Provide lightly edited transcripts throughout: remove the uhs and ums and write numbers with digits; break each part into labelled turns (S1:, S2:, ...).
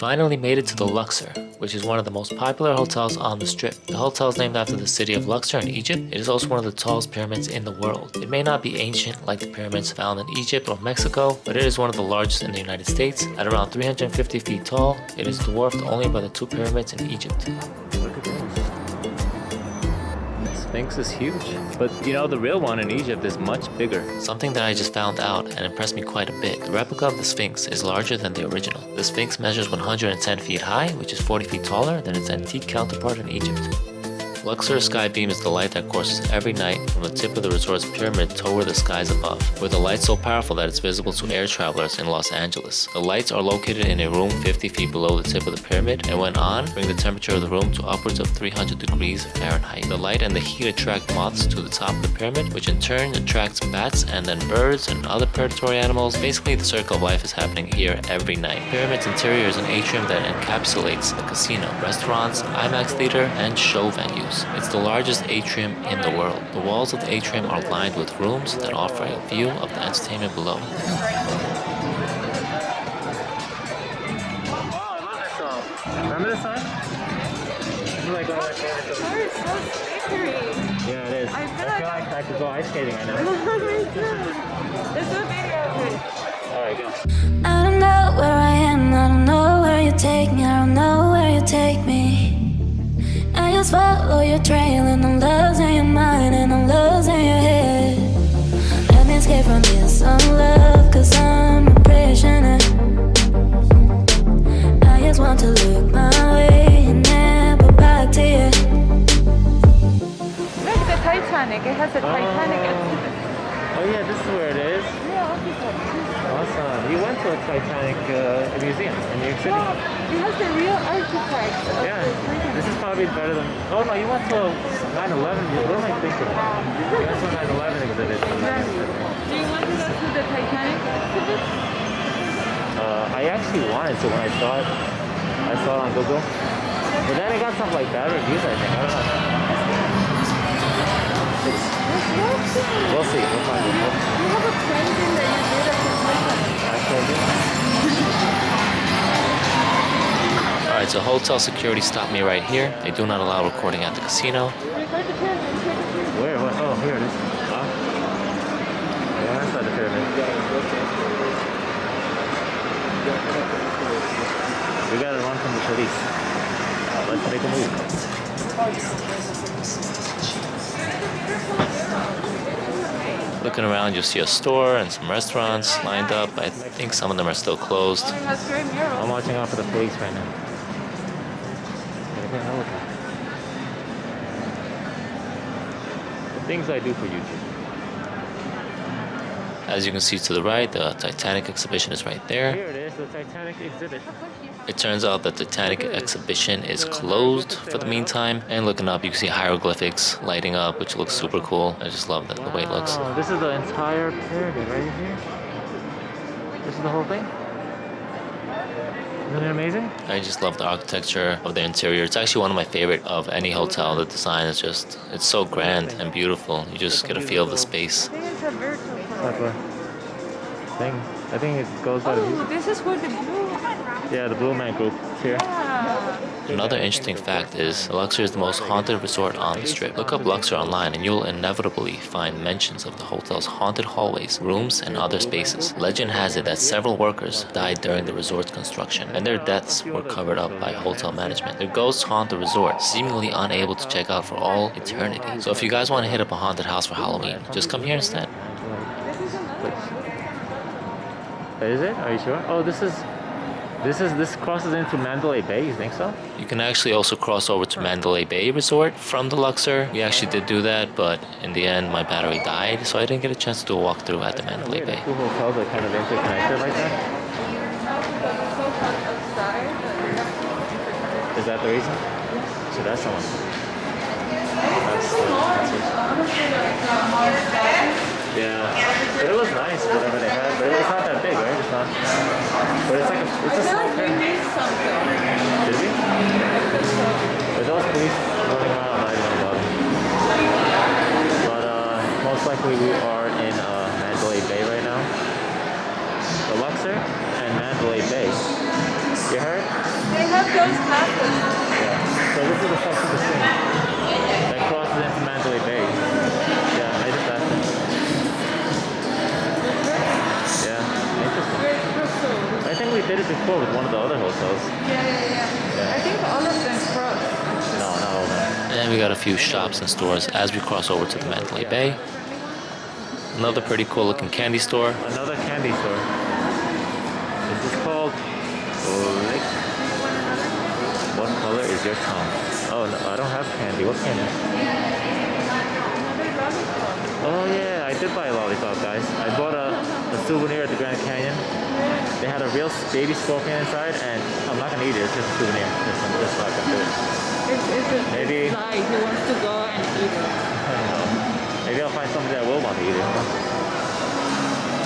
S1: finally made it to the Luxor, which is one of the most popular hotels on the Strip. The hotel is named after the city of Luxor in Egypt. It is also one of the tallest pyramids in the world. It may not be ancient like the pyramids found in Egypt or Mexico, but it is one of the largest in the United States. At around 350 feet tall, it is dwarfed only by the two pyramids in Egypt. Look at this. Sphinx is huge, but you know, the real one in Egypt is much bigger. Something that I just found out and impressed me quite a bit. The replica of the Sphinx is larger than the original. The Sphinx measures 110 feet high, which is 40 feet taller than its antique counterpart in Egypt. Luxor Sky Beam is the light that courses every night from the tip of the resort's pyramid toward the skies above, with a light so powerful that it's visible to air travelers in Los Angeles. The lights are located in a room 50 feet below the tip of the pyramid, and when on, bring the temperature of the room to upwards of 300 degrees Fahrenheit. The light and the heat attract moths to the top of the pyramid, which in turn attracts bats and then birds and other predatory animals. Basically, the circle of life is happening here every night. The pyramid's interior is an atrium that encapsulates the casino, restaurants, IMAX theater, and show venues. It's the largest atrium in the world. The walls of the atrium are lined with rooms that offer a view of the entertainment below.
S2: Wow, I love this song. Remember this song? This is like one of my favorite songs.
S3: It's so slippery.
S2: Yeah, it is. I feel like I could go ice skating right now.
S3: Me too. There's a video of it.
S2: Alright, go.
S4: I don't know where I am, I don't know where you take me, I don't know where you take me. I just follow your trail and I'm losing your mind and I'm losing your head. Let me escape from this love, cause I'm a prisoner. I just want to look my way and never back to you.
S3: Look, the Titanic. It has a Titanic exhibit.
S2: Oh yeah, this is where it is.
S3: Yeah,
S2: Awesome. You went to a Titanic museum in New York City.
S3: no, it has the real artifacts of
S2: Yeah,
S3: the Titanic.
S2: this is probably better than... Oh no, you went to a 9/11. What am I thinking? You went to a 9/11 exhibit.
S3: Exactly. Do you want to go to the Titanic exhibit?
S2: I actually wanted to when I saw it. I saw it on Google. But then it got some like bad reviews, I think. I don't know. We'll see. We'll find it.
S3: You have a painting that you did of the Titanic.
S1: Alright, so hotel security stopped me right here. They do not allow recording at the casino.
S3: Record the pyramid.
S2: Where? What? Oh, here it is. Oh. Yeah, that's not the pyramid. We gotta run from the police. Let's make a move.
S1: Looking around, you'll see a store and some restaurants lined up. I think some of them are still closed.
S3: It has great murals.
S2: I'm watching out for the police right now. The things I do for YouTube.
S1: As you can see to the right, the Titanic exhibition is right there.
S2: Here it is, the Titanic exhibit.
S1: It turns out that the Titanic exhibition is closed for the meantime. And looking up, you can see hieroglyphics lighting up, which looks super cool. I just love the way it looks.
S2: Wow, this is the entire pyramid right here. This is the whole thing. Isn't it amazing?
S1: I just love the architecture of the interior. It's actually one of my favorite of any hotel. The design is just, it's so grand and beautiful. You just get a feel of the space.
S3: I think it's a virtual
S2: Type of thing. I think it goes by the
S3: Oh,
S2: music.
S3: this is where the blue.
S2: Yeah, the Blue Man Group is here.
S3: Yeah.
S1: Another interesting fact is Luxor is the most haunted resort on the Strip. Look up Luxor online and you'll inevitably find mentions of the hotel's haunted hallways, rooms, and other spaces. Legend has it that several workers died during the resort's construction, and their deaths were covered up by hotel management. Their ghosts haunt the resort, seemingly unable to check out for all eternity. So if you guys want to hit up a haunted house for Halloween, just come here instead.
S2: Is it? Are you sure? Oh, this crosses into Mandalay Bay, you think so?
S1: You can actually also cross over to Mandalay Bay Resort from the Luxor. We actually did do that, but in the end my battery died, so I didn't get a chance to do a walkthrough at the Mandalay Bay.
S2: Two hotels are kind of interconnected like that. Is that the reason? So that's the one. Yeah, but it was nice, whatever they had, but it's not that big, right? It's not. But it's like it's a small thing. Did we? But those police running around, I don't know about them. But most likely we are in Mandalay Bay right now. The Luxor and Mandalay Bay. You heard?
S3: have those glasses.
S2: Yeah. So this is the section of the Sphinx that crosses into Mandalay Bay. Yeah, I just asked him. Yeah, interesting.
S3: Where's Luxor?
S2: I think we did it before with one of the other hotels.
S3: Yeah. I think all of them cross.
S2: No, not all of them.
S1: And we got a few shops and stores as we cross over to the Mandalay Bay. Another pretty cool looking candy store.
S2: Another candy store. This is called Lick. What color is your tongue? Oh no, I don't have candy. What candy? Oh yeah, I did buy a lollipop, guys. I bought a souvenir at the Grand Canyon. They had a real baby scorpion inside, and I'm not gonna eat it. It's just a souvenir. Just so I can do it. Maybe.
S3: Like he wants to go and eat it.
S2: I don't know. Maybe I'll find somebody that will want to eat it.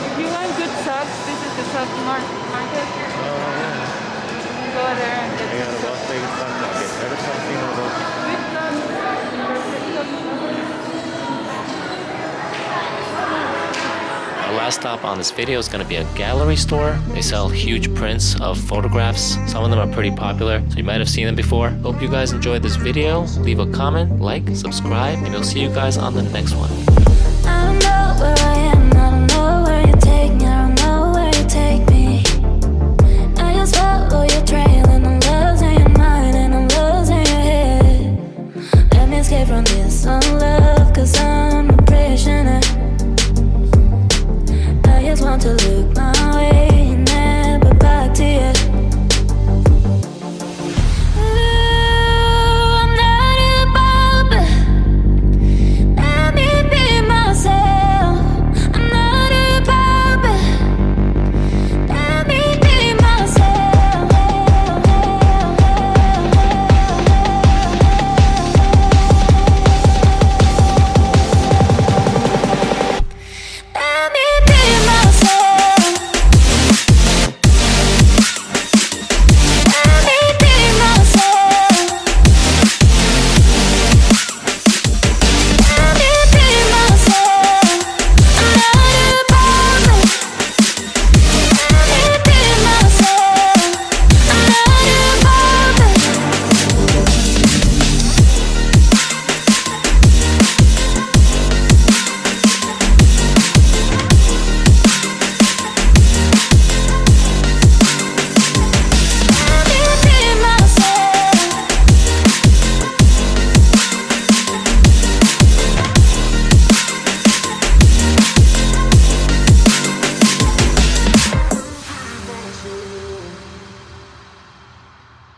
S3: If you want good socks, this is the sock market.
S2: Oh yeah.
S3: Go there and get
S2: I got a Las Vegas stock market. Never seen one of those.
S3: with
S1: Our last stop on this video is going to be a gallery store. They sell huge prints of photographs. Some of them are pretty popular, so you might have seen them before. Hope you guys enjoyed this video. Leave a comment, like, subscribe, and we'll see you guys on the next one.
S4: I don't know where I